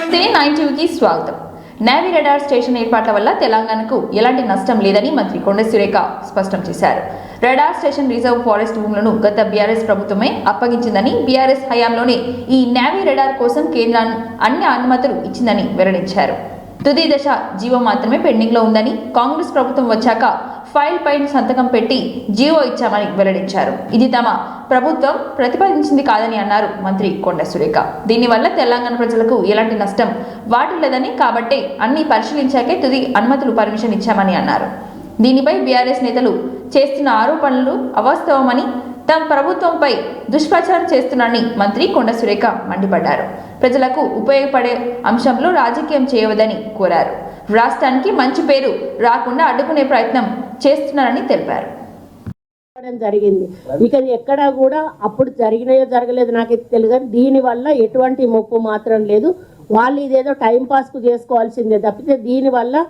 నమస్తే 9 స్వాగతం. Navy radar station ఏర్పాట్ల వల్ల తెలంగాణకు ఎలాంటి నష్టం లేదని మంత్రి కొండ సురేఖ స్పష్టం చేశారు. రాడార్ స్టేషన్ రిజర్వ్ ఫారెస్ట్ భూములను గత బీఆర్ఎస్ ప్రభుత్వమే అప్పగించిందని, బీఆర్ఎస్ హయాంలోనే ఈ నేవీ రాడార్ కోసం కేంద్రం అన్ని అనుమతులు ఇచ్చిందని వెల్లడించారు. తుది దశ జీవో మాత్రమే పెండింగ్ లో ఉందని, కాంగ్రెస్ ప్రభుత్వం వచ్చాక ఫైల్ పై సంతకం పెట్టి జీవో ఇచ్చామని వెల్లడించారు. ఇది తమ ప్రభుత్వం ప్రతిపాదించింది కాదని అన్నారు మంత్రి కొండ సురేఖ. దీనివల్ల తెలంగాణ ప్రజలకు ఎలాంటి నష్టం వాటిల్లదని, కాబట్టే అన్ని పరిశీలించాకే తుది అనుమతులు పర్మిషన్ ఇచ్చామని అన్నారు. దీనిపై బీఆర్ఎస్ నేతలు చేస్తున్న ఆరోపణలు అవాస్తవమని, తమ ప్రభుత్వంపై దుష్ప్రచారం చేస్తున్నారని మంత్రి కొండ సురేఖ మండిపడ్డారు. ప్రజలకు ఉపయోగపడే అంశంలో రాజకీయం చేయవద్దని కోరారు. రాష్ట్రానికి మంచి పేరు రాకుండా అడ్డుకునే ప్రయత్నం చేస్తున్నారని తెలిపారు. జరిగింది ఇక ఎక్కడా కూడా అప్పుడు జరిగినాయో జరగలేదు నాకు తెలియదు. దీనివల్ల ఎటువంటి ముప్పు మాత్రం లేదు. వాళ్ళు ఇదేదో టైం పాస్కు చేసుకోవాల్సిందే తప్పితే దీనివల్ల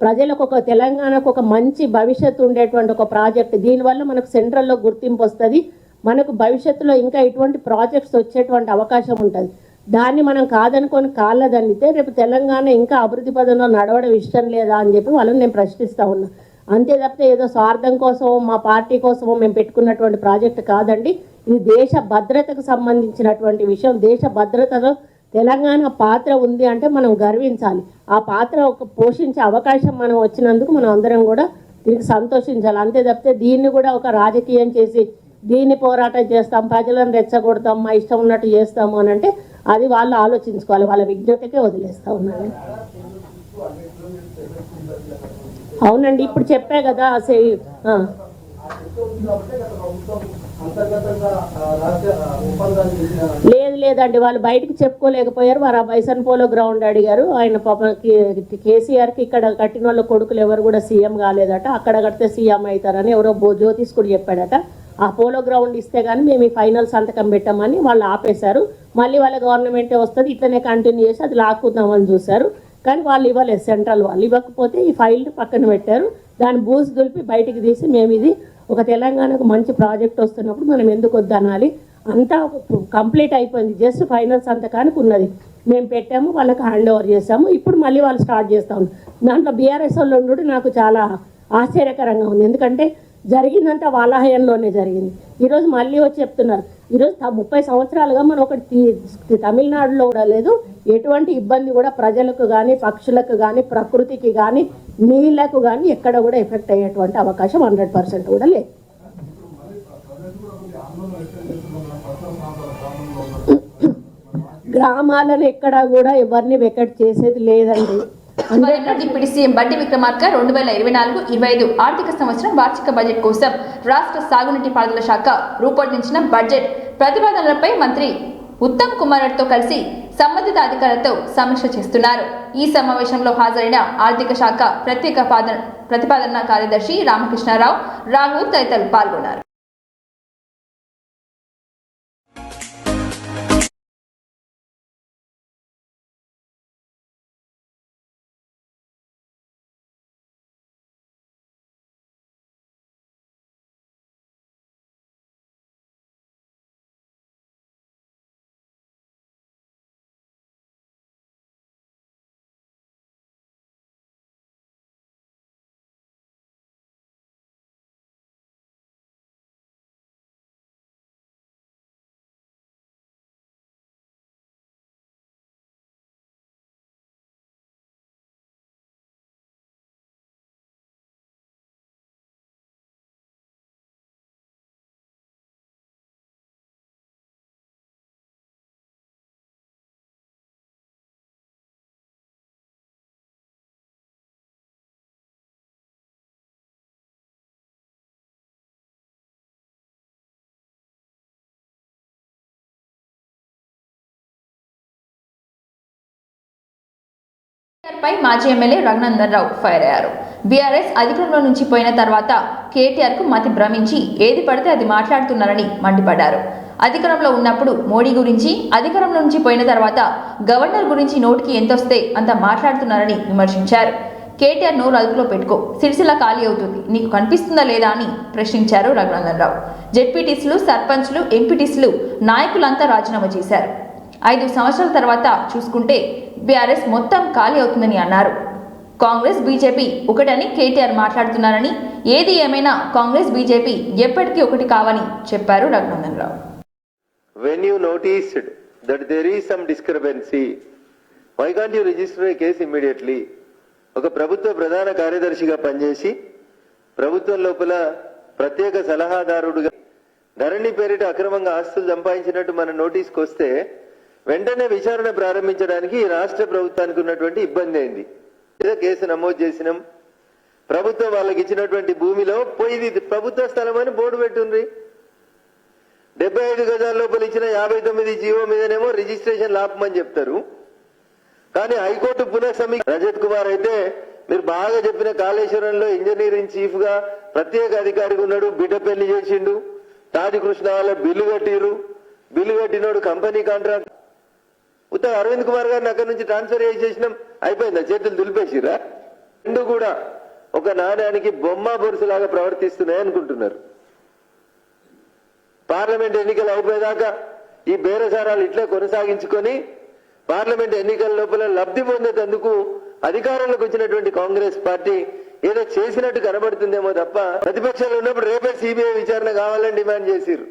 ప్రజలకు ఒక తెలంగాణకు ఒక మంచి భవిష్యత్తు ఉండేటువంటి ఒక ప్రాజెక్ట్. దీనివల్ల మనకు సెంట్రల్లో గుర్తింపు వస్తుంది. మనకు భవిష్యత్తులో ఇంకా ఇటువంటి ప్రాజెక్ట్స్ వచ్చేటువంటి అవకాశం ఉంటుంది. దాన్ని మనం కాదనుకొని కాళ్ళదన్నితే రేపు తెలంగాణ ఇంకా అభివృద్ధి పదంలో నడవడం ఇష్టం లేదా అని చెప్పి వాళ్ళని నేను ప్రశ్నిస్తూ ఉన్నా. అంతే తప్పితే ఏదో స్వార్థం కోసమో మా పార్టీ కోసమో మేము పెట్టుకున్నటువంటి ప్రాజెక్ట్ కాదండి. ఇది దేశ భద్రతకు సంబంధించినటువంటి విషయం. దేశ భద్రతలో తెలంగాణ పాత్ర ఉంది అంటే మనం గర్వించాలి. ఆ పాత్ర పోషించే అవకాశం మనం వచ్చినందుకు మనం అందరం కూడా దీనికి సంతోషించాలి. అంతే తప్పితే దీన్ని కూడా ఒక రాజకీయం చేసి దీన్ని పోరాటం చేస్తాం, ప్రజలను రెచ్చగొడతాం, మా ఇష్టం ఉన్నట్టు చేస్తాము అని అంటే అది వాళ్ళు ఆలోచించుకోవాలి. వాళ్ళ విజ్ఞతకే వదిలేస్తూ ఉన్నాను. అవునండి, ఇప్పుడు చెప్పే కదా. లేదండి, వాళ్ళు బయటకు చెప్పుకోలేకపోయారు. వారు ఆ బైసన్ పోలో గ్రౌండ్ అడిగారు. ఆయన పాప కేసీఆర్కి ఇక్కడ కట్టిన వాళ్ళ కొడుకులు ఎవరు కూడా సీఎం కాలేదట. అక్కడ కడితే సీఎం అవుతారని ఎవరో జ్యోతిష్ కూడా చెప్పాడట. ఆ పోలో గ్రౌండ్ ఇస్తే కానీ మేము ఈ ఫైనల్ సంతకం పెట్టామని వాళ్ళు ఆపేశారు. మళ్ళీ వాళ్ళ గవర్నమెంటే వస్తుంది, ఇట్లనే కంటిన్యూ చేసి అది లాక్కుందామని చూశారు. కానీ వాళ్ళు ఇవ్వలేదు, సెంట్రల్ వాళ్ళు ఇవ్వకపోతే ఈ ఫైల్ పక్కన పెట్టారు. దాన్ని బూసి దులిపి బయటికి తీసి మేము ఇది ఒక తెలంగాణకు మంచి ప్రాజెక్ట్ వస్తున్నప్పుడు మనం ఎందుకు వద్దనాలి, అంతా కంప్లీట్ అయిపోయింది, జస్ట్ ఫైనల్ సంతకానికి ఉన్నది మేము పెట్టాము, వాళ్ళకి హ్యాండ్ ఓవర్ చేసాము. ఇప్పుడు మళ్ళీ వాళ్ళు స్టార్ట్ చేస్తాము. దాంట్లో బీఆర్ఎస్ వాళ్ళు ఉండడం నాకు చాలా ఆశ్చర్యకరంగా ఉంది. ఎందుకంటే జరిగిందంతా వాళ్ళ హయాంలోనే జరిగింది. ఈరోజు మళ్ళీ వచ్చి చెప్తున్నారు. ఈరోజు 30 సంవత్సరాలుగా మనం ఒకటి తమిళనాడులో కూడా లేదు, ఎటువంటి ఇబ్బంది కూడా ప్రజలకు కానీ, పక్షులకు కానీ, ప్రకృతికి కానీ, నీళ్లకు కానీ ఎక్కడ కూడా ఎఫెక్ట్ అయ్యేటువంటి అవకాశం 100% కూడా లేదు. గ్రామాలను ఎక్కడా కూడా ఎవరిని వెకెట్ చేసేది లేదండి. డిప్యూటీ సీఎం బట్టి విక్రమార్క 2024-25 ఆర్థిక సంవత్సరం వార్షిక బడ్జెట్ కోసం రాష్ట్ర సాగునీటి పారుదల శాఖ రూపొందించిన బడ్జెట్ ప్రతిపాదనలపై మంత్రి ఉత్తమ్ కుమార్ రెడ్డితో కలిసి సంబంధిత అధికారులతో సమీక్ష చేస్తున్నారు. ఈ సమావేశంలో హాజరైన ఆర్థిక శాఖ ప్రత్యేక ప్రతిపాదన కార్యదర్శి రామకృష్ణారావు, రాహుల్ తదితరులు పాల్గొన్నారు. పై మాజీ ఎమ్మెల్యే రఘునందన్ రావు ఫైర్ అయ్యారు. బీఆర్ఎస్ అధికారంలో నుంచి పోయిన తర్వాత కేటీఆర్ కు మతి భ్రమించి ఏది పడితే అది మాట్లాడుతున్నారని మండిపడ్డారు. అధికారంలో ఉన్నప్పుడు మోడీ గురించి, అధికారంలో నుంచి పోయిన తర్వాత గవర్నర్ గురించి నోటికి ఎంతొస్తే అంత మాట్లాడుతున్నారని విమర్శించారు. కేటీఆర్ నోరు అదుపులో పెట్టుకో, సిరిసిల్ల ఖాళీ అవుతుంది, నీకు కనిపిస్తుందా లేదా అని ప్రశ్నించారు రఘునందన్ రావు. జెడ్పీటీసీలు, సర్పంచ్లు, ఎంపీటీసీలు నాయకులంతా రాజీనామా చేశారు. 5 సంవత్సరాల తర్వాత చూసుకుంటే బీఆర్ఎస్ మొత్తం ఖాళీ అవుతుందని అన్నారు. కాంగ్రెస్ బీజేపీ ఒకటని కేటీఆర్ మాట్లాడుతున్నారని, ఏది ఏమైనా కాంగ్రెస్ బీజేపీ ఎప్పటికీ ఒకటి కావని చెప్పారు Raghunandan Rao. When you noticed that there is some discrepancy, why can't you register a case immediately? ఒక ప్రభుత్వ ప్రధాన కార్యదర్శిగా పనిచేసి ప్రభుత్వం లోపల ప్రత్యేక సలహాదారుడుగా ధరణి పేరిట అక్రమంగా ఆస్తులు సంపాదించినట్టు మన నోటీస్కి వస్తే వెంటనే విచారణ ప్రారంభించడానికి ఈ రాష్ట్ర ప్రభుత్వానికి ఉన్నటువంటి ఇబ్బంది అయింది. కేసు నమోదు చేసినాం. ప్రభుత్వం వాళ్ళకి ఇచ్చినటువంటి భూమిలో పోయి ఇది ప్రభుత్వ స్థలం అని బోర్డు పెట్టుండ్రి. 75 గజాల లోపల ఇచ్చిన 59 జీవో మీదనేమో రిజిస్ట్రేషన్ లాపమని చెప్తారు. కానీ హైకోర్టు పునఃసమీక్ష రజత్ కుమార్ అయితే మీరు బాగా చెప్పిన కాళేశ్వరంలో ఇంజనీరింగ్ చీఫ్ గా ప్రత్యేక అధికారిగా ఉన్నాడు. బిడ్డ పెళ్లి చేసిండు. తాజకృష్ణ వాళ్ళ బిల్లు కట్టిరు. బిల్లు కట్టినోడు కంపెనీ కాంట్రాక్ట్. ఉత్తర అరవింద్ కుమార్ గారిని అక్కడి నుంచి ట్రాన్స్ఫర్ చేసేసినాం. అయిపోయిందా? చేతులు దులిపేసిరా? రెండు కూడా ఒక నాణ్యానికి బొమ్మ బొరుసులాగా ప్రవర్తిస్తున్నాయి అనుకుంటున్నారు. పార్లమెంట్ ఎన్నికలు అయిపోయేదాకా ఈ బేరసారాలు ఇట్లా కొనసాగించుకొని పార్లమెంట్ ఎన్నికల లోపల లబ్ధి పొందేందుకు అధికారంలోకి వచ్చినటువంటి కాంగ్రెస్ పార్టీ ఏదో చేసినట్టు కనబడుతుందేమో తప్ప, ప్రతిపక్షాలు ఉన్నప్పుడు రేపే సిబిఐ విచారణ కావాలని డిమాండ్ చేసిరు.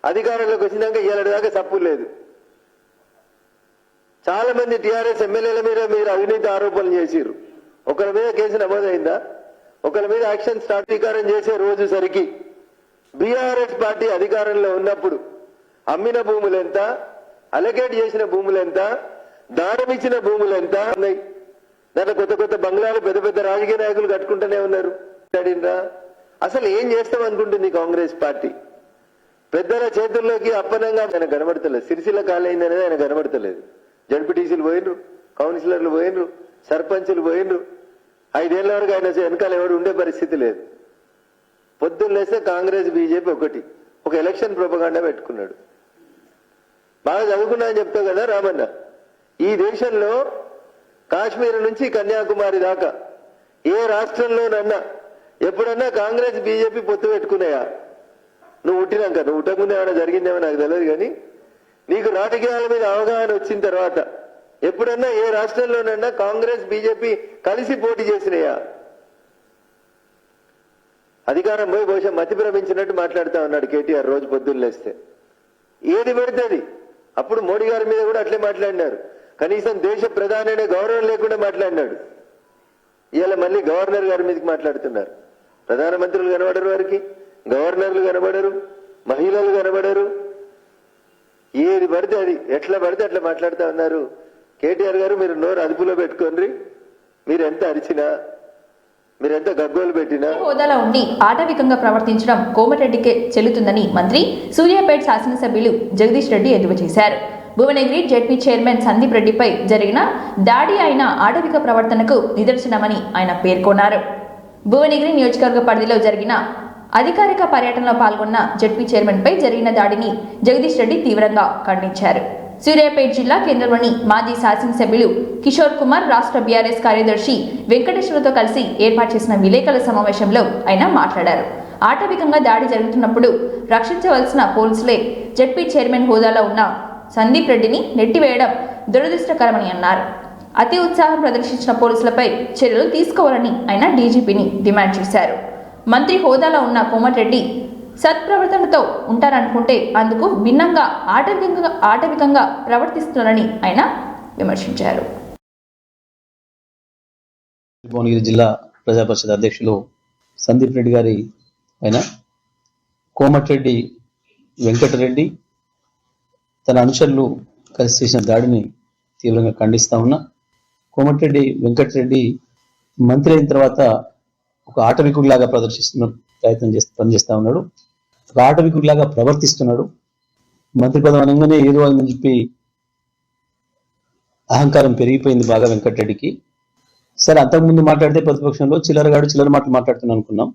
అధికారంలోకి వచ్చినాక ఇవాళ దాకా తప్పు లేదు. చాలా మంది టీఆర్ఎస్ ఎమ్మెల్యేల మీద మీరు అవినీతి ఆరోపణలు చేసిరు. ఒకరి మీద కేసు నమోదైందా? ఒకరి మీద యాక్షన్ స్టార్ట్ అధికారం చేసే రోజు సరికి బీఆర్ఎస్ పార్టీ అధికారంలో ఉన్నప్పుడు అమ్మిన భూములు ఎంత, అలకేట్ చేసిన భూములు ఎంత, దానం ఇచ్చిన భూములు ఎంత ఉన్నాయి. దాంట్లో కొత్త కొత్త బంగ్లాలు పెద్ద పెద్ద రాజకీయ నాయకులు కట్టుకుంటూనే ఉన్నారు. అసలు ఏం చేస్తాం అనుకుంటుంది కాంగ్రెస్ పార్టీ? పెద్దల చేతుల్లోకి అప్పనంగా ఆయన కనబడతలేదు. సిరిసిల్ల కాలైంది అనేది ఆయన కనబడతలేదు. జడ్పీటీసీలు పోయినరు, కౌన్సిలర్లు పోయినరు, సర్పంచులు పోయినరు. 5 ఏళ్ల వరకు ఆయన వెనకాల ఎవరు ఉండే పరిస్థితి లేదు. పొద్దున్న లేస్తే కాంగ్రెస్ బీజేపీ ఒకటి, ఒక ఎలక్షన్ ప్రొపగాండా పెట్టుకున్నాడు. బాగా చదువుకున్నా అని చెప్తావు కదా రామన్న. ఈ దేశంలో కాశ్మీర్ నుంచి కన్యాకుమారి దాకా ఏ రాష్ట్రంలోనన్నా ఎప్పుడన్నా కాంగ్రెస్ బీజేపీ పొత్తు పెట్టుకున్నాయా? నువ్వు పుట్టినాక, నువ్వు పుట్టకముందే ఏమైనా జరిగిందేమో నాకు తెలియదు. కానీ నీకు రాజకీయాల మీద అవగాహన వచ్చిన తర్వాత ఎప్పుడన్నా ఏ రాష్ట్రంలోనన్నా కాంగ్రెస్ బీజేపీ కలిసి పోటీ చేసినాయా? అధికారం పోయి బహుశా మతి భ్రమించినట్టు మాట్లాడుతా ఉన్నాడు కేటీఆర్ రోజు పొద్దున్న లేస్తే. ఏది పెడుతుంది. అప్పుడు మోడీ గారి మీద కూడా అట్లే మాట్లాడినారు. కనీసం దేశ ప్రధాని గౌరవం లేకుండా మాట్లాడినాడు. ఇవాళ మళ్ళీ గవర్నర్ గారి మీదకి మాట్లాడుతున్నారు. ప్రధానమంత్రులు కనబడరు, వారికి గవర్నర్లు కనబడరు, మహిళలు కనబడరు. ఏది పడితే అది, ఎట్లా పడితే అట్లా మాట్లాడుతూ ఉన్నారు. కేటీఆర్ గారు మీరు నోరు అదుపులో పెట్టుకోండి. మీరు ఎంత అరిచినా, మీరెంత గగ్గోలు పెట్టినా. హోదాలో ఉండి ఆటవికంగా ప్రవర్తించడం కోమటిరెడ్డికే చెల్లుతుందని మంత్రి సూర్యాపేట శాసనసభ్యులు జగదీష్ రెడ్డి ఎద్దేవా చేశారు. భువనగిరి జెడ్పీ చైర్మన్ సందీప్ రెడ్డిపై జరిగిన దాడి ఆయన ఆటవిక ప్రవర్తనకు నిదర్శనమని ఆయన పేర్కొన్నారు. భువనగిరి నియోజకవర్గ పరిధిలో జరిగిన అధికారిక పర్యటనలో పాల్గొన్న జెడ్పీ చైర్మన్ పై జరిగిన దాడిని జగదీష్ రెడ్డి తీవ్రంగా ఖండించారు. సూర్యాపేట జిల్లా కేంద్రంలోని మాజీ శాసనసభ్యులు కిషోర్ కుమార్, రాష్ట్ర బీఆర్ఎస్ కార్యదర్శి వెంకటేశ్వర్తో కలిసి ఏర్పాటు చేసిన విలేకరుల సమావేశంలో ఆయన మాట్లాడారు. ఆటవికంగా దాడి జరుగుతున్నప్పుడు రక్షించవలసిన పోలీసులే జెడ్పీ చైర్మన్ హోదాలో ఉన్న సందీప్ రెడ్డిని నెట్టివేయడం దురదృష్టకరమని అన్నారు. అతి ఉత్సాహం ప్రదర్శించిన పోలీసులపై చర్యలు తీసుకోవాలని ఆయన డీజీపీని డిమాండ్ చేశారు. మంత్రి హోదాలో ఉన్న కోమటిరెడ్డి సత్ప్రవర్తనతో ఉంటారనుకుంటే అందుకు భిన్నంగా ఆటవికంగా ప్రవర్తిస్తున్నారని ఆయన విమర్శించారు. భువనగిరి జిల్లా ప్రజాపరిషత్ అధ్యక్షులు సందీప్ రెడ్డి గారి ఆయన కోమటిరెడ్డి వెంకటరెడ్డి తన అనుచరులు కలిసి చేసిన దాడిని తీవ్రంగా ఖండిస్తా ఉన్నా. కోమటిరెడ్డి వెంకటరెడ్డి మంత్రి అయిన తర్వాత ఒక ఆటవికుడిలాగా పనిచేస్తా ఉన్నాడు. ఒక ఆటవికుడిలాగా ప్రవర్తిస్తున్నాడు. మంత్రి పదవి అనగానే ఏదో అని చెప్పి అహంకారం పెరిగిపోయింది బాగా వెంకటరెడ్డికి. సరే, అంతకుముందు మాట్లాడితే ప్రతిపక్షంలో చిల్లర మాటలు మాట్లాడుతున్నాను అనుకున్నాం.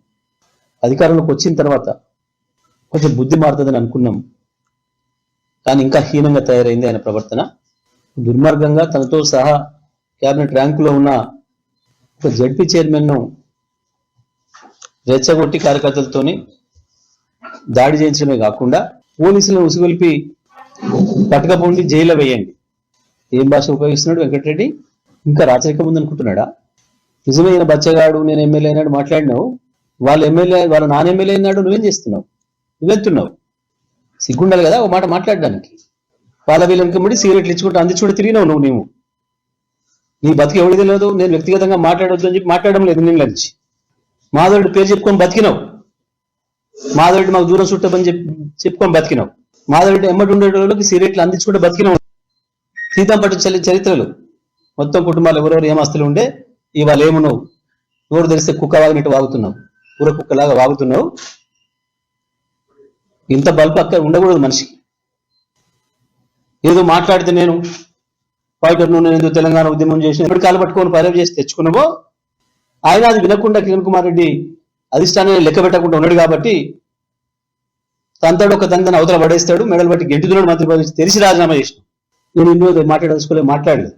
అధికారంలోకి వచ్చిన తర్వాత కొంచెం బుద్ధి మారుతుందని అనుకున్నాం. కానీ ఇంకా హీనంగా తయారైంది ఆయన ప్రవర్తన. దుర్మార్గంగా తనతో సహా క్యాబినెట్ ర్యాంకులో ఉన్న ఒక జడ్పీ చైర్మన్ను రెచ్చగొట్టి కార్యకర్తలతోని దాడి చేయించడమే కాకుండా పోలీసులను ఉసిగొల్పి పట్టకపోండి, జైల్లో వేయండి. ఏం భాష ఉపయోగిస్తున్నాడు వెంకటరెడ్డి? ఇంకా రాచరికం ఉందనుకుంటున్నాడా? నిజమైన బచ్చగాడు, నేను ఎమ్మెల్యే అయినాడు మాట్లాడినావు. వాళ్ళ నాన్న ఎమ్మెల్యే అయినాడు, నువ్వేం చేస్తున్నావు? నువ్వెళ్తున్నావు? సిగ్గుండాలి కదా ఓ మాట మాట్లాడడానికి. వాళ్ళ వీళ్ళకి ముడి సిగరెట్లు ఇచ్చుకుంటూ అందించుకుంటూ తిరిగినావు నువ్వు. నీ బతికి ఎవడి తెలియదు. నేను వ్యక్తిగతంగా మాట్లాడవద్దు అని చెప్పి మాట్లాడడం లేదు. నేను నుంచి మాధవుడి పేరు చెప్పుకొని బతికినావు. మాధవుడి మాకు దూరం చుట్టమని చెప్పుకొని బతికినావు. మాధవుడి ఎమ్మటి ఉండేటోళ్ళకి సిగరెట్లు అందించుకుంటూ బతికినావు. సీతాంపట్టు చరిత్రలు మొత్తం కుటుంబాలు ఎవరెవరు ఏమస్తులు ఉండే ఇవాళ ఏమున్నావు? నోరు తెలిస్తే కుక్క వాగినట్టు వాగుతున్నావు, ఊర కుక్కలాగా వాగుతున్నావు. ఇంత బల్బు అక్కడ ఉండకూడదు మనిషికి. ఏదో మాట్లాడితే నేను ఫైటర్ నేను ఏదో తెలంగాణ ఉద్యమం చేసిన ఎప్పటి కాలు పట్టుకొని పైరవ్ చేసి తెచ్చుకున్నావో ఆయన అది వినకుండా కిరణ్ కుమార్ రెడ్డి అధిష్టానాన్ని లెక్క పెట్టకుండా ఉన్నాడు కాబట్టి ఒక తంతను అవతల పడేస్తాడు, మెడలు బట్టి గెంటుతున్నాడు మంత్రి పదవి తెలిసి రాజీనామా చేసిన. నేను ఇన్నో మాట్లాడలేదు.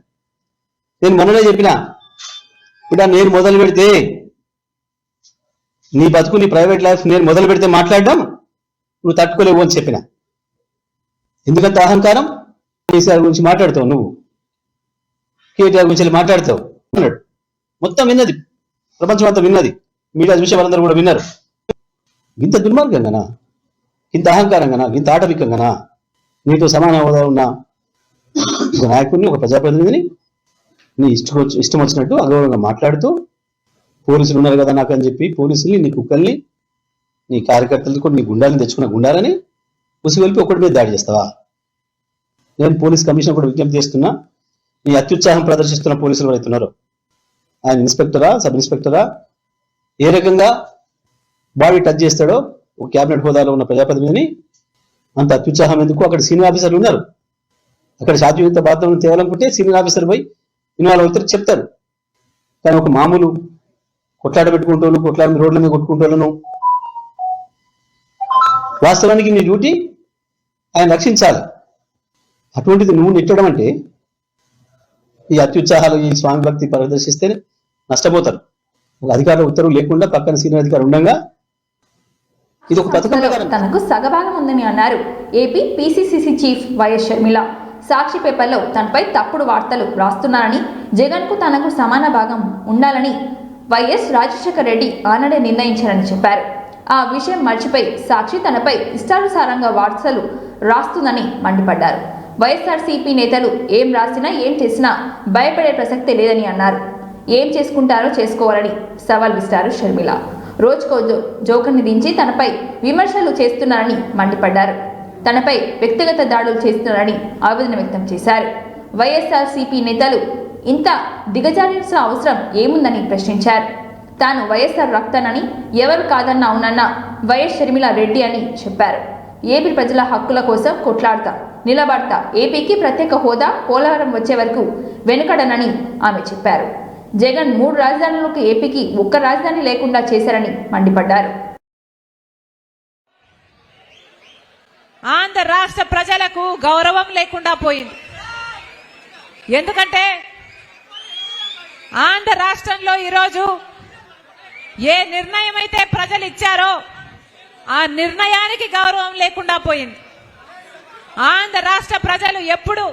నేను మొన్ననే చెప్పిన, ఇప్పుడు నేను మొదలు పెడితే నీ బతుకు నీ ప్రైవేట్ లైఫ్ నేను మొదలు పెడితే మాట్లాడడం నువ్వు తట్టుకోలేవు అని చెప్పిన. ఎందుకంత అహంకారం? కేసీఆర్ గురించి మాట్లాడతావు, నువ్వు కేటీఆర్ గురించి మాట్లాడతావు అన్నాడు. మొత్తం విన్నది, ప్రపంచం అంతా విన్నది, మీడియా చూసే వాళ్ళందరూ కూడా విన్నారు. ఇంత దుర్మార్గంగానా, ఇంత అహంకారంగానా, ఇంత ఆటవికంగానా? నీతో సమాన హోదా ఉన్న ఒక నాయకుడిని, ఒక ప్రజాప్రతినిధిని నీ ఇష్టం వచ్చినట్టు అగౌరవంగా మాట్లాడుతూ పోలీసులు ఉన్నారు కదా నాకు అని చెప్పి పోలీసుల్ని, నీ కుక్కల్ని, నీ కార్యకర్తలు కూడా నీ గుండాలని తెచ్చుకున్న గుండాలని ఉసిగొలిపి ఒకటి మీద దాడి చేస్తావా? నేను పోలీస్ కమిషన్ కూడా విజ్ఞప్తి చేస్తున్నా, నీ అత్యుత్సాహం ప్రదర్శిస్తున్న పోలీసులు ఎవరైతున్నారో, ఆయన ఇన్స్పెక్టరా, సబ్ ఇన్స్పెక్టరా, ఏ రకంగా బాడీ టచ్ చేస్తాడో ఒక క్యాబినెట్ హోదాలో ఉన్న ప్రజాప్రతినిధిని అంత అత్యుత్సాహం ఎందుకు? అక్కడ సీనియర్ ఆఫీసర్లు ఉన్నారు. అక్కడ శాంతియుత బాధ్యతలను తేవాలనుకుంటే సీనియర్ ఆఫీసర్ పోయి ఇన్వాల్వ్ అవుతారు, చెప్తారు. కానీ ఒక మామూలు కొట్లాట పెట్టుకుంటూ కొట్లాట రోడ్ల మీద కొట్టుకుంటూ వాస్తవానికి నీ డ్యూటీ ఆయన రక్షించాలి. అటువంటిది నువ్వు నెట్టడం అంటే ఈ అత్యుత్సాహాలు, ఈ స్వామి భక్తి ప్రదర్శిస్తే నష్టపోతారు. ఒక అధికారుల ఉత్తర్వు లేకుండా పక్కన సీనియర్ అధికారి ఉండగా ఇది ఒక పథకం. తనకు సగభాగం ఉందని అన్నారు AP PCC chief YS Sharmila. Sakshi పేపర్లో తనపై తప్పుడు వార్తలు రాస్తున్నారని, జగన్కు తనకు సమాన భాగం ఉండాలని వైఎస్ రాజశేఖర్ రెడ్డి ఆనాడే నిర్ణయించారని చెప్పారు. ఆ విషయం మర్చిపోయి సాక్షి తనపై ఇష్టానుసారంగా వార్తలు రాస్తుందని మండిపడ్డారు. వైఎస్ఆర్సీపీ నేతలు ఏం రాసినా ఏం చేసినా భయపడే ప్రసక్తే లేదని అన్నారు. ఏం చేసుకుంటారో చేసుకోవాలని సవాల్ విసిరారు షర్మిల. రోజుకో జోకర్ని దించి తనపై విమర్శలు చేస్తున్నారని మండిపడ్డారు. తనపై వ్యక్తిగత దాడులు చేస్తున్నారని ఆవేదన వ్యక్తం చేశారు. వైఎస్ఆర్సీపీ నేతలు ఇంత దిగజారాల్సిన అవసరం ఏముందని ప్రశ్నించారు. తాను వైఎస్ఆర్ రక్తానని, ఎవరు కాదన్నా అవునన్నా వైఎస్ షర్మిల రెడ్డి అని చెప్పారు. ఏపీ ప్రజల హక్కుల కోసం కొట్లాడతా, నిలబడతా, ఏపీకి ప్రత్యేక హోదా, పోలవరం వచ్చే వరకు వెనుకడనని ఆమె చెప్పారు. జగన్ 3 రాజధానులకు ఏపీకి ఒక్క రాజధాని లేకుండా చేశారని మండిపడ్డారు. ఆంధ్ర రాష్ట్ర ప్రజలకు గౌరవం లేకుండా పోయింది. ఎందుకంటే ఆంధ్ర రాష్ట్రంలో ఈరోజు ఏ నిర్ణయం అయితే ప్రజలు ఇచ్చారో ఆ నిర్ణయానికి గౌరవం లేకుండా పోయింది. ఆంధ్ర రాష్ట్ర ప్రజలు ఎప్పుడు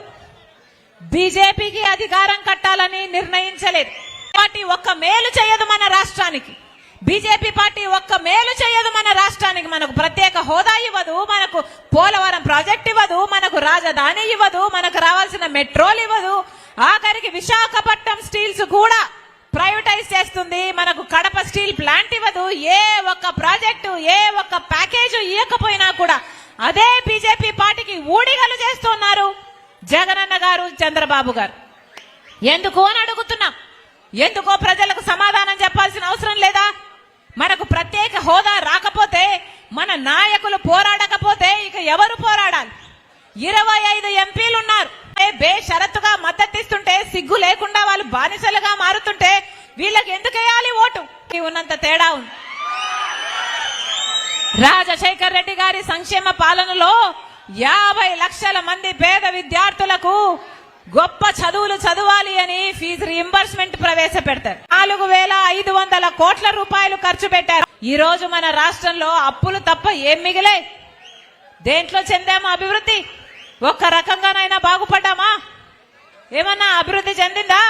బీజేపీకి అధికారం కట్టాలని నిర్ణయించలేదు. పార్టీ ఒక్క మేలు చేయదు మన రాష్ట్రానికి. బీజేపీ పార్టీ ఒక్క మేలు చేయదు మన రాష్ట్రానికి. మనకు ప్రత్యేక హోదా ఇవ్వదు, మనకు పోలవరం ప్రాజెక్ట్ ఇవ్వదు, మనకు రాజధాని ఇవ్వదు, మనకు రావాల్సిన మెట్రోలు ఇవ్వదు, ఆఖరికి విశాఖపట్నం స్టీల్స్ కూడా ప్రైవేటైజ్ చేస్తుంది, మనకు కడప స్టీల్ ప్లాంట్ ఇవ్వదు. ఏ ఒక్క ప్రాజెక్టు, ఏ ఒక్క ప్యాకేజ్ ఇవ్వకపోయినా కూడా అదే బీజేపీ పార్టీకి ఊడిగలు చేస్తున్నారు జగనన్న గారు, చంద్రబాబు గారు. ఎందుకు అని అడుగుతున్నాం. ఎందుకో ప్రజలకు సమాధానం చెప్పాల్సిన అవసరం లేదా? మనకు ప్రత్యేక హోదా రాకపోతే, మన నాయకులు పోరాడకపోతే ఇక ఎవరు పోరాడాలి? 25 ఎంపీలు ఉన్నారు. బేషరతుగా మద్దతిస్తుంటే, సిగ్గు లేకుండా వాళ్ళు బానిసలుగా మారుతుంటే వీళ్ళకి ఎందుకు వేయాలి ఓటు? ఉన్నంత తేడా ఉంది. రాజశేఖర్ రెడ్డి గారి సంక్షేమ పాలనలో 50 లక్షల మంది పేద విద్యార్థులకు గొప్ప చదువులు చదవాలి అని ఫీజు రీయింబర్స్మెంట్ ప్రవేశపెడతారు. 4500 కోట్ల రూపాయలు ఖర్చు పెట్టారు. ఈ రోజు మన రాష్ట్రంలో అప్పులు తప్ప ఏం మిగిలే? దేంట్లో చెందాము అభివృద్ధి? ఒక్క రకంగానైనా బాగుపడ్డామా? ఏమన్నా అభివృద్ధి చెందిందా?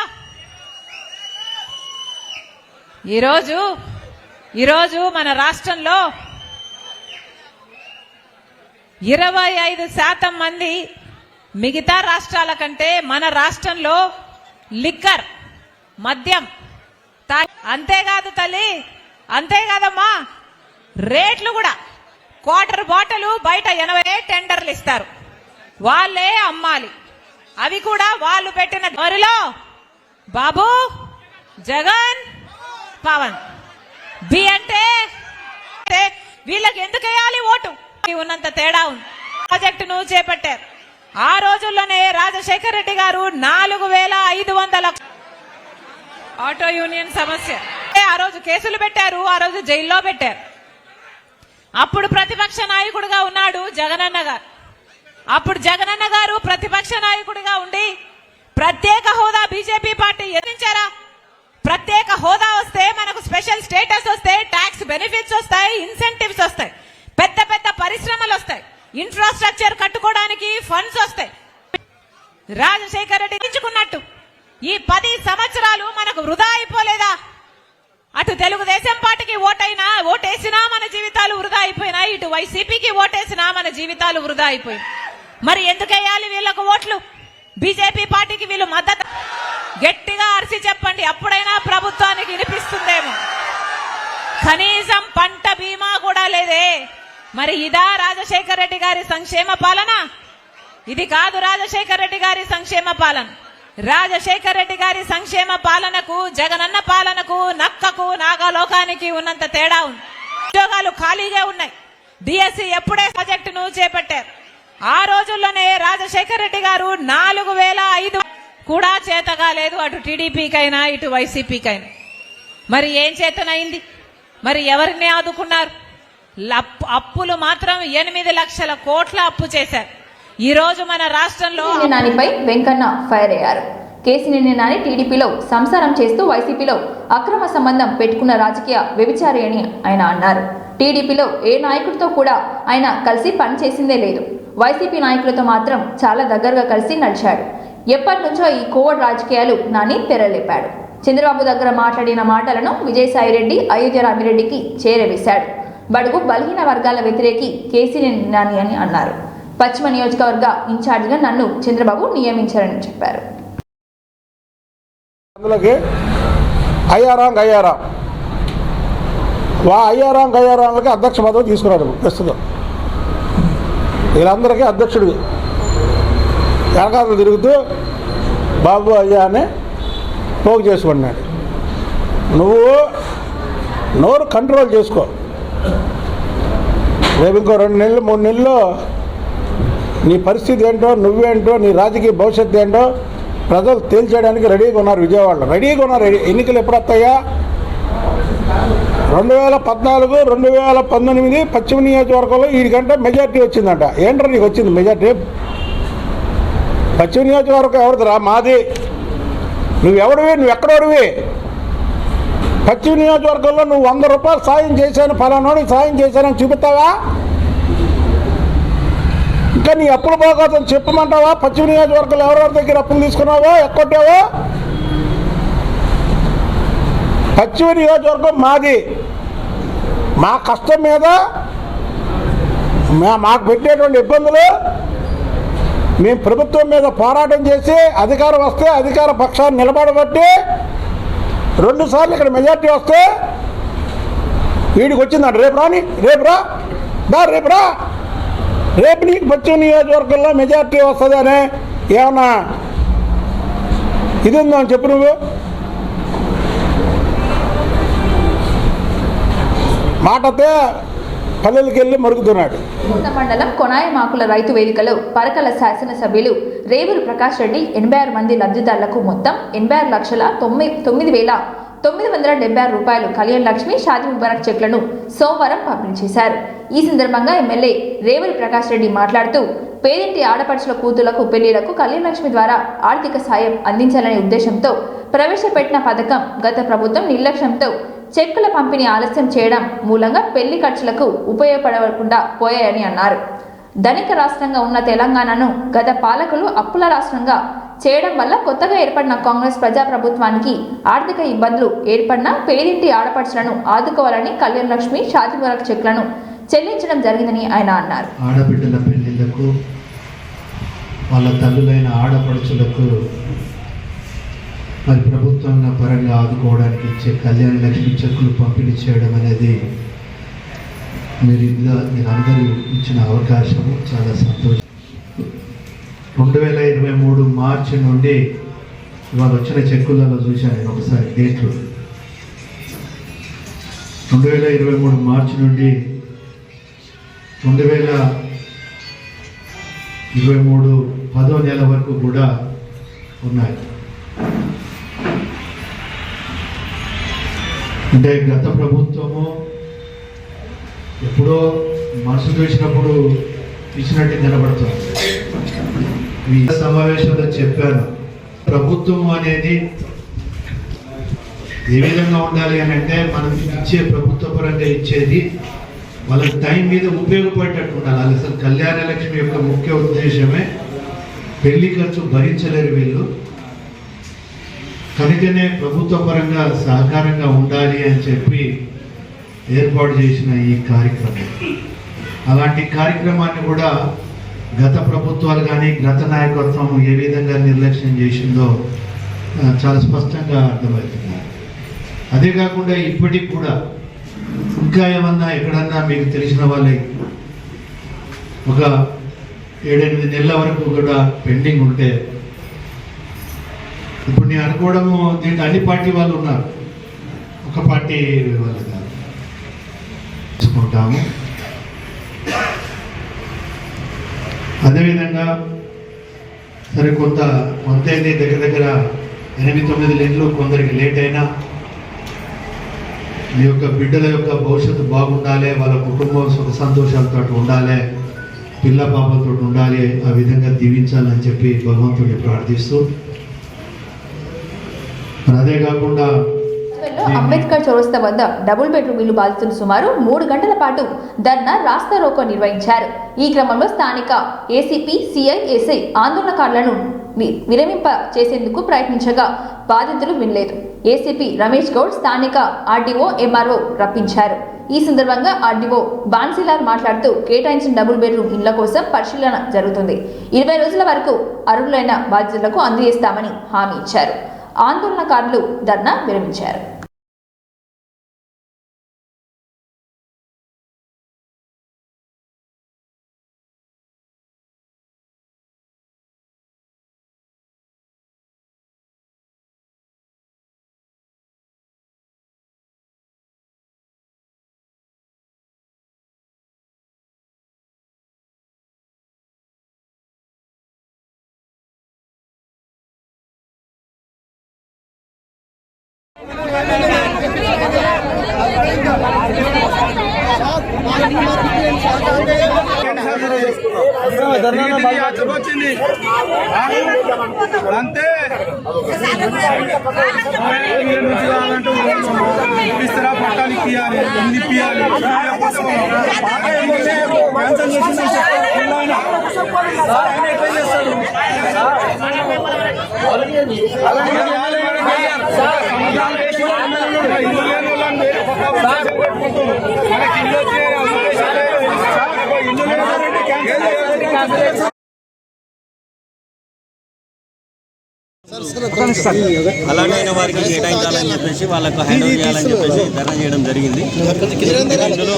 ఈరోజు మన రాష్ట్రంలో 25% మంది మిగతా రాష్ట్రాల కంటే మన రాష్ట్రంలో లిక్కర్ మద్యం అంతేకాదు తల్లి, అంతేకాదమ్మా, రేట్లు కూడా క్వార్టర్ బాటిల్ బయట 80 టెండర్లు ఇస్తారు, వాళ్ళే అమ్మాలి. అవి కూడా వాళ్ళు పెట్టిన వరిలో బాబు, జగన్, పవన్ బి అంటే వీళ్ళకి ఎందుకు వేయాలి ఓటు? ఉన్నంత తేడా ఉంది. ప్రాజెక్టును చేపట్టారు. ఆ రోజుల్లోనే రాజశేఖర రెడ్డి గారు 4500 ఆటో యూనియన్ సమస్య ఆ రోజు కేసులు పెట్టారు, ఆ రోజు జైల్లో పెట్టారు. అప్పుడు ప్రతిపక్ష నాయకుడిగా ఉన్నాడు జగనన్న గారు. అప్పుడు జగనన్న గారు ప్రతిపక్ష నాయకుడిగా ఉండి ప్రత్యేక హోదా బీజేపీ పార్టీ ఎదిరించారా? ప్రత్యేక హోదా వస్తే మనకు స్పెషల్ స్టేటస్ వస్తే ట్యాక్స్ బెనిఫిట్స్ వస్తాయి, ఇన్సెంటివ్స్ వస్తాయి, పెద్ద పెద్ద పరిశ్రమలు వస్తాయి, ఇన్ఫ్రాస్ట్రక్చర్ కట్టుకోవడానికి ఫండ్స్ వస్తాయి. రాజశేఖర రెడ్డి ఎంచుకున్నట్టు ఈ 10 సంవత్సరాలు మనకు వృధా అయిపోలేదా? అటు తెలుగుదేశం పార్టీకి ఓటేసినా మన జీవితాలు వృధా అయిపోయినాయి, ఇటు వైసీపీకి ఓటేసినా మన జీవితాలు వృధా అయిపోయి. మరి ఎందుకు వేయాలి వీళ్ళకు ఓట్లు? బీజేపీ పార్టీకి వీళ్ళు మద్దతు గట్టిగా అరిచి చెప్పండి, అప్పుడైనా ప్రభుత్వానికి వినిపిస్తుందేమో. కనీసం పంట బీమా కూడా లేదే. మరి ఇదా రాజశేఖర రెడ్డి గారి సంక్షేమ పాలన? ఇది కాదు రాజశేఖర రెడ్డి గారి సంక్షేమ పాలన. రాజశేఖర రెడ్డి గారి సంక్షేమ పాలనకు, జగనన్న పాలనకు, నక్కకు, నాగలోకానికి ఉన్నంత తేడా ఉంది. ఉద్యోగాలు ఖాళీగా ఉన్నాయి. డిఎస్సి ఎప్పుడే ప్రాజెక్టును చేపట్టారు. ఆ రోజుల్లోనే రాజశేఖర రెడ్డి గారు 4500 కూడా చేతగా లేదు, అటు టీడీపీకైనా ఇటు వైసీపీకైనా. మరి ఏం చేతనైంది? మరి ఎవరిని ఆదుకున్నారు? అప్పులు మాత్రం 8 లక్షల కోట్ల అప్పు చేశారు. ఈ రోజు మన రాష్ట్రంలో నానిపై వెంకన్న ఫైర్ అయ్యారు. కేసినేని నాని టీడీపీలో సంసారం చేస్తూ వైసీపీలో అక్రమ సంబంధం పెట్టుకున్న రాజకీయ వ్యభిచారి అని ఆయన అన్నారు. టీడీపీలో ఏ నాయకుడితో కూడా ఆయన కలిసి పనిచేసిందే లేదు. వైసీపీ నాయకులతో మాత్రం చాలా దగ్గరగా కలిసి నడిచాడు. ఎప్పటి నుంచో ఈ కోవడ్ రాజకీయాలు నాని తెరలేపాడు. చంద్రబాబు దగ్గర మాట్లాడిన మాటలను విజయసాయిరెడ్డి, అయోధ్య రామిరెడ్డికి చేరవేశాడు. బడుగు బలహీన వర్గాల వ్యతిరేకి కేసినేని నాని అని అన్నారు. పశ్చిమ నియోజకవర్గ ఇన్ఛార్జిగా నన్ను చంద్రబాబు నియమించారని చెప్పారు. అందులోకి అయ్యారాంకి అధ్యక్ష పదవి తీసుకున్నాడు ప్రస్తుతం. వీళ్ళందరికీ అధ్యక్షుడు వెనకాతలు తిరుగుతూ బాబు అయ్యా అని పోగు చేసుకున్నాడు. నువ్వు నోరు కంట్రోల్ చేసుకో. రేపు ఇంకో 2 నెలలు 3 నెలల్లో నీ పరిస్థితి ఏంటో, నువ్వేంటో, నీ రాజకీయ భవిష్యత్తు ఏంటో ప్రజలు తేల్చేయడానికి రెడీగా ఉన్నారు. విజయవాడలో రెడీగా ఉన్నారు. ఎన్నికలు ఎప్పుడు వస్తాయా? 2014, 2019 పశ్చిమ నియోజకవర్గంలో వీడికంటే మెజార్టీ వచ్చిందంట. ఏంట్రా నీకు వచ్చింది మెజార్టీ? పశ్చిమ నియోజకవర్గం ఎవరిదిరా? మాది. నువ్వెవడివి? నువ్వు ఎక్కడోడివి? పశ్చిమ నియోజకవర్గంలో నువ్వు 100 రూపాయలు సాయం చేశాను, ఫలానాడికి సాయం చేశానని చూపిస్తావా? ఇంకా నీ అప్పుల బాగోతం చెప్పమంటావా? పశ్చిమ నియోజకవర్గంలో ఎవరెవరి దగ్గర అప్పులు తీసుకున్నావో, ఎక్కొట్టావో? పశ్చిమ నియోజకవర్గం మాది. మా కష్టం మీద మాకు పెట్టేటువంటి ఇబ్బందులు మేము ప్రభుత్వం మీద పోరాటం చేసి అధికారం వస్తే అధికార పక్షాన్ని నిలబడబట్టి 2 సార్లు ఇక్కడ మెజార్టీ వస్తే వీడికి వచ్చిందంట. రేపు నీకు పశ్చిమ నియోజకవర్గంలో మెజార్టీ వస్తుంది అని ఏమన్నా ఇది ఉందని చెప్పు. నువ్వు మాటతే పల్లెలకి వెళ్ళి మరుగుతున్నాడు. మండలం కొనాయమాకుల రైతు వేదికలో పరకల శాసనసభ్యులు రేవూరు ప్రకాష్ రెడ్డి 86 మంది లబ్ధిదారులకు మొత్తం 86,09,976 రూపాయలు కళ్యాణ్ లక్ష్మి, షాదీ ముబారక్ చెక్లను సోమవారం పంపిణీ చేశారు. ఈ సందర్భంగా ఎమ్మెల్యే రేవూరు ప్రకాష్ రెడ్డి మాట్లాడుతూ పేదింటి ఆడపడుచుల కూతుళ్లకు పెళ్లిళ్లకు కళ్యాణ్ లక్ష్మి ద్వారా ఆర్థిక సాయం అందించాలనే ఉద్దేశంతో ప్రవేశపెట్టిన పథకం గత ప్రభుత్వం నిర్లక్ష్యంతో చెక్కుల పంపిణీ ఆలస్యం చేయడం మూలంగా పెళ్లి ఖర్చులకు ఉపయోగపడకుండా పోయాయని అన్నారు. ధనిక రాష్ట్రంగా ఉన్న తెలంగాణను గత పాలకులు అప్పుల రాష్ట్రంగా చేయడం వల్ల కొత్తగా ఏర్పడిన కాంగ్రెస్ ప్రజాప్రభుత్వానికి ఆర్థిక ఇబ్బందులు ఏర్పడిన పేదింటి ఆడపడుచులను ఆదుకోవాలని కళ్యాణ లక్ష్మి షాదీముబారక్ చెక్లను చెల్లించడం జరిగిందని ఆయన అన్నారు. ఆడబిడ్డల పెళ్లిళ్లకు వాళ్ళ తల్లులైన ఆడపడుచులకు మరి ప్రభుత్వం పరంగా ఆదుకోవడానికి ఇచ్చే కళ్యాణ లక్ష్మి చెక్కులు పంపిణీ చేయడం అనేది మీరందరూ ఇచ్చిన అవకాశము చాలా సంతోషం. 2023 మార్చి నుండి ఇవాళ వచ్చిన చెక్కులలో చూశాను నేను ఒకసారి డేట్లు. 2023 మార్చి నుండి 2023 10వ నెల వరకు కూడా ఉన్నాయి. అంటే గత ప్రభుత్వము ఎప్పుడో మనసు చూసినప్పుడు ఇచ్చినట్టు కనబడుతుంది. ఈ సమావేశంలో చెప్పాను, ప్రభుత్వం అనేది ఏ విధంగా ఉండాలి అని అంటే మనం ఇచ్చే ప్రభుత్వ పరంగా ఇచ్చేది వాళ్ళకి టైం మీద ఉపయోగపడేటట్టు ఉండాలి. అసలు కళ్యాణ లక్ష్మి యొక్క ముఖ్య ఉద్దేశమే పెళ్లి ఖర్చు భరించలేరు వీళ్ళు, కనుకనే ప్రభుత్వ పరంగా సహకారంగా ఉండాలి అని చెప్పి ఏర్పాటు చేసిన ఈ కార్యక్రమం. అలాంటి కార్యక్రమాన్ని కూడా గత ప్రభుత్వాలు కానీ గత నాయకత్వం ఏ విధంగా నిర్లక్ష్యం చేసిందో చాలా స్పష్టంగా అర్థమవుతుంది. అదే కాకుండా ఇప్పటికి కూడా ఇంకా ఏమన్నా ఎక్కడన్నా మీకు తెలిసిన వాళ్ళే ఒక 7-8 నెలల వరకు కూడా పెండింగ్ ఉంటే, ఇప్పుడు నేను అనుకోవడము దీంట్లో అన్ని పార్టీ వాళ్ళు ఉన్నారు, ఒక పార్టీ వాళ్ళు కాదు, తీసుకుంటాము. అదేవిధంగా సరే కొంత అయితే దగ్గర 8-9 నెలలు కొందరికి లేట్ అయినా మీ యొక్క బిడ్డల యొక్క భవిష్యత్తు బాగుండాలి, వాళ్ళ కుటుంబం సుఖ సంతోషాలతో ఉండాలి, పిల్ల పాపలతో ఉండాలి, ఆ విధంగా దీవించాలని చెప్పి భగవంతుడిని ప్రార్థిస్తూ, అదే కాకుండా అంబేద్కర్ చౌరస్తా వద్ద డబుల్ బెడ్రూమ్ ఇల్లు బాధితులు సుమారు 3 గంటల పాటు ధర్నా రాస్తా రోకో నిర్వహించారు. ఈ క్రమంలో స్థానిక ఏసీపీ సిఐఎస్ఐ ఆందోళనకారులను విరమింప చేసేందుకు ప్రయత్నించగా బాధితులు వినలేదు. ఏసీపీ రమేష్ గౌడ్ స్థానిక ఆర్డీఓ ఎంఆర్ఓ రప్పించారు. ఈ సందర్భంగా ఆర్డీఓ బాన్సీలాల్ మాట్లాడుతూ కేటాయించిన డబుల్ బెడ్రూమ్ ఇళ్ల కోసం పరిశీలన జరుగుతుంది, 20 రోజుల వరకు అర్హులైన బాధితులకు అందజేస్తామని హామీ ఇచ్చారు. ఆందోళనకారులు ధర్నా విరమించారు. అంతే ఇస్తారా పట్టానికి ఇవ్వాలి, ఎన్ని ఇప్పియాలి, అలాంటి వారికి కేటాయించాలని చెప్పేసి వాళ్ళకు హ్యాండ్ ఓవర్ చేయాలని చెప్పేసి ధర్నా చేయడం జరిగింది. ఇందులో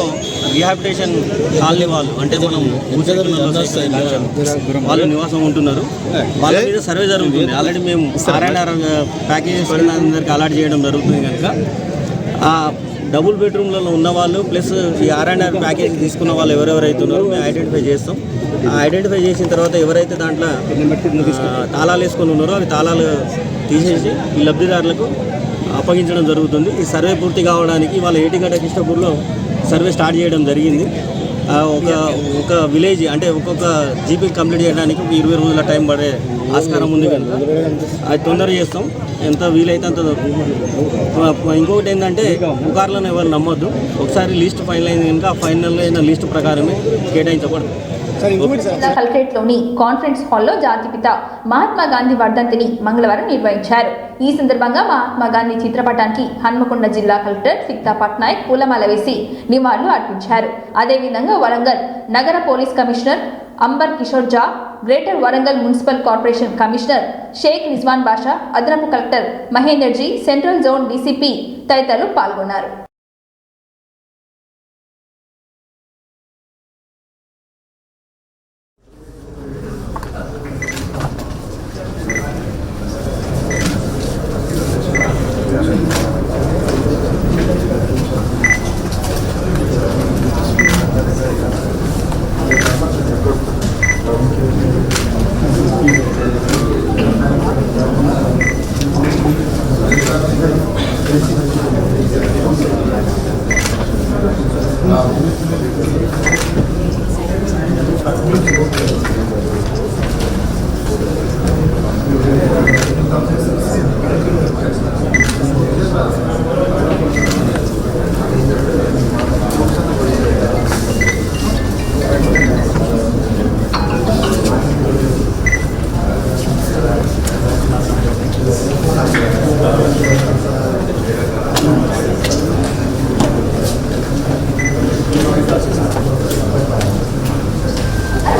రీహాబిటేషన్ కాలనీ వాళ్ళు అంటే మనం వాళ్ళు నివాసం ఉంటున్నారు, వాళ్ళ మీద సర్వే జరుగుతుంది. ఆల్రెడీ మేము ఆర్ఎన్ఆర్ ప్యాకేజెస్ అందరికి అలాట్ చేయడం జరుగుతుంది. కనుక ఆ డబుల్ బెడ్రూమ్లలో ఉన్న వాళ్ళు ప్లస్ ఈ ఆర్ఎన్ఆర్ ప్యాకేజ్ తీసుకున్న వాళ్ళు ఎవరెవరైతే ఉన్నారో మేము ఐడెంటిఫై చేస్తాం. ఐడెంటిఫై చేసిన తర్వాత ఎవరైతే దాంట్లో తాళాలు వేసుకొని ఉన్నారో అవి తాళాలు తీసేసి ఈ లబ్ధిదారులకు అప్పగించడం జరుగుతుంది. ఈ సర్వే పూర్తి కావడానికి వాళ్ళ ఏటిగడ్డ కృష్ణపూర్లో సర్వే స్టార్ట్ చేయడం జరిగింది. ఒక విలేజ్ అంటే ఒక్కొక్క జీపీ కంప్లీట్ చేయడానికి 20 రోజుల టైం పడే ఆస్కారం ఉంది కనుక అది తొందరగా చేస్తాం, ఎంత వీలైతే అంత. ఇంకొకటి ఏంటంటే పుకార్లను ఎవరు నమ్మొద్దు, ఒకసారి లిస్ట్ ఫైనల్ అయింది కనుక ఆ ఫైనల్ అయిన లిస్ట్ ప్రకారమే కేటాయించబడదు. జిల్లా కలెక్టరేట్ లోని కాన్ఫరెన్స్ హాల్లో జాతిపిత మహాత్మా గాంధీ వర్ధంతిని మంగళవారం నిర్వహించారు. ఈ సందర్భంగా మహాత్మా గాంధీ చిత్రపటానికి హన్మకొండ జిల్లా కలెక్టర్ సిక్తా పట్నాయక్ పూలమాల వేసి నివాళులు అర్పించారు. అదేవిధంగా వరంగల్ నగర police commissioner Ambar Kishore Jha, greater Warangal municipal corporation commissioner Sheikh Rizwan Basha, అదనపు collector Mahender ji, central zone DCP తదితరులు పాల్గొన్నారు.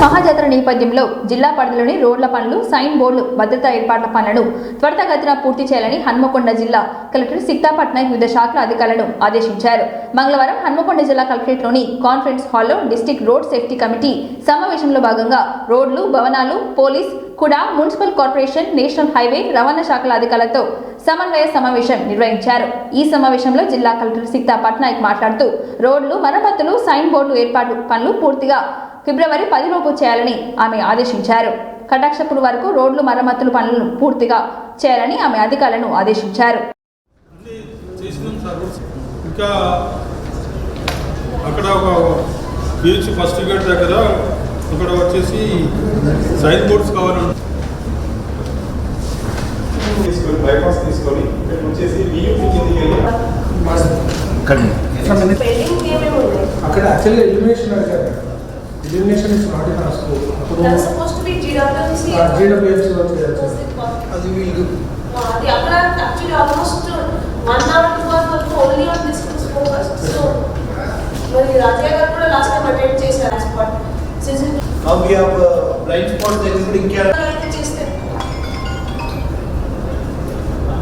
మహాజాతర నేపథ్యంలో జిల్లా పరిధిలోని రోడ్ల పనులు, సైన్ బోర్డులు, భద్రతా ఏర్పాట్ల పనులను త్వరితగతిన పూర్తి చేయాలని హన్మకొండ జిల్లా కలెక్టర్ సిక్తా పట్నాయక్ వివిధ శాఖల అధికారులను ఆదేశించారు. మంగళవారం హన్మకొండ జిల్లా కలెక్టరేట్లోని కాన్ఫరెన్స్ హాల్లో డిస్ట్రిక్ట్ రోడ్ సేఫ్టీ కమిటీ సమావేశంలో భాగంగా రోడ్లు, భవనాలు, పోలీస్, కూడా మున్సిపల్ కార్పొరేషన్, నేషనల్ హైవే, రవాణా శాఖల అధికారులతో సమన్వయ సమావేశం నిర్వహించారు. ఈ సమావేశంలో జిల్లా కలెక్టర్ సిక్తా పట్నాయక్ మాట్లాడుతూ రోడ్లు మరమ్మతులు, సైన్ బోర్డులు ఏర్పాటు పనులు పూర్తిగా ఫిబ్రవరి 10 లోపు చేయాలని ఆమె ఆదేశించారు. కటాక్షపుడు వరకు రోడ్లు మరమ్మతులు పనులను పూర్తిగా చేయాలని ఆమె అధికారులను ఆదేశించారు. ఇంకా అక్కడ ఒక బీచ్ ఫస్ట్ గేట్ దగ్గర ఇక్కడ వచ్చేసి సైన్ బోర్డ్స్ కావాలండి. బైపాస్ తీసుకొని వచ్చేసి అక్కడ యాక్చువల్గా ఎలిమినేషన్ అడిగారు. Elimination is not in our scope. అప్పుడు that suppose to be GWMC అది వీళ్ళు అది అక్కడ యాక్చువల్లీ ఆల్మోస్ట్ 1 hour 2 hours వరకు only on this focus. So మరి రాజయ్య గారు కూడా లాస్ట్ టైం అటెండ్ చేశారు spot. Since now we have blind spots exist ఇంకా అయితే చేస్తే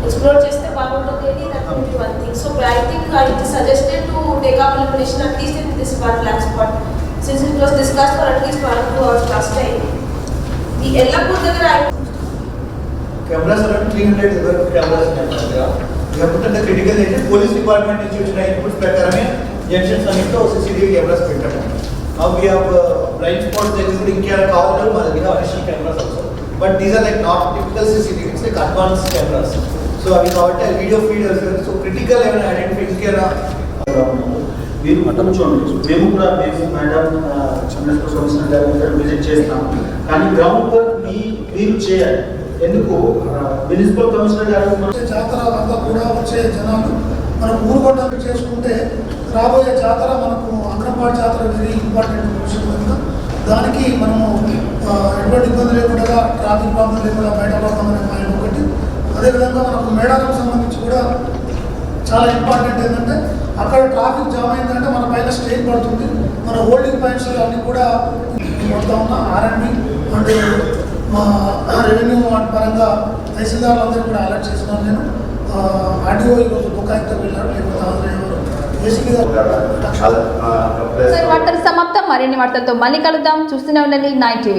ఎక్స్ప్లోర్ చేస్తే బాగుంటుంది. That will be one thing. So I think I suggested to take up elimination at least in this one black spot. Since it was discussed for at least 1 or 2 hours last time. The Ellapur దగ్గర cameras around 300 cameras ఉన్నాయి. We have put in the critical area. Police department నుంచి వచ్చిన inputs ప్రకారమే junctions అన్నిటిలో CCTV cameras పెట్టాము. Now we have blind spots exist ఇంకా కావాలి మన దగ్గర additional cameras also. But these are like not typical CCTV, it's like advanced cameras. So అవి కాబట్టి video feeders. So critical ఏమైనా ఐడెంటిఫై ఇంకా మీరు మొత్తం చూడండి. మేము కూడా మేడం కమిషనర్ గారు విజిట్ చేస్తాము. కానీ గ్రౌండ్ వర్క్ మీరు చేయాలి. ఎందుకు మున్సిపల్ కమిషనర్ గారు జాతర అంతా కూడా వచ్చే జనాలు మనం ఊరుకొండ చేసుకుంటే రాబోయే జాతర మనకు అంగన్వాడీ జాతర వెరీ ఇంపార్టెంట్ విషయం కనుక దానికి మనము ఎటువంటి ఇబ్బంది లేకుండా ట్రాఫిక్ ప్రాబ్లం లేకుండా బయటపడతామనే పాయింట్ ఒకటి. అదేవిధంగా మనకు మేడారం సంబంధించి కూడా చాలా ఇంపార్టెంట్ ఏంటంటే అక్కడ ట్రాఫిక్ జామ్ అయిందంటే మన పైన స్టేట్ పడుతుంది. మన హోల్డింగ్ పాయింట్స్ అన్నీ కూడా పడుతూ ఉన్న R&B అంటే మా రెవెన్యూ పరంగా తహసీల్దారులందరూ కూడా అలర్ట్ చేస్తున్నాను. నేను ఆర్డీఓ ఈరోజు బుకాయితో వెళ్ళారు, లేకపోతే వార్తలు సమాప్తం. మరిన్ని వార్తలతో మళ్ళీ కలుద్దాం. చూస్తూనే ఉండండి 9 TV.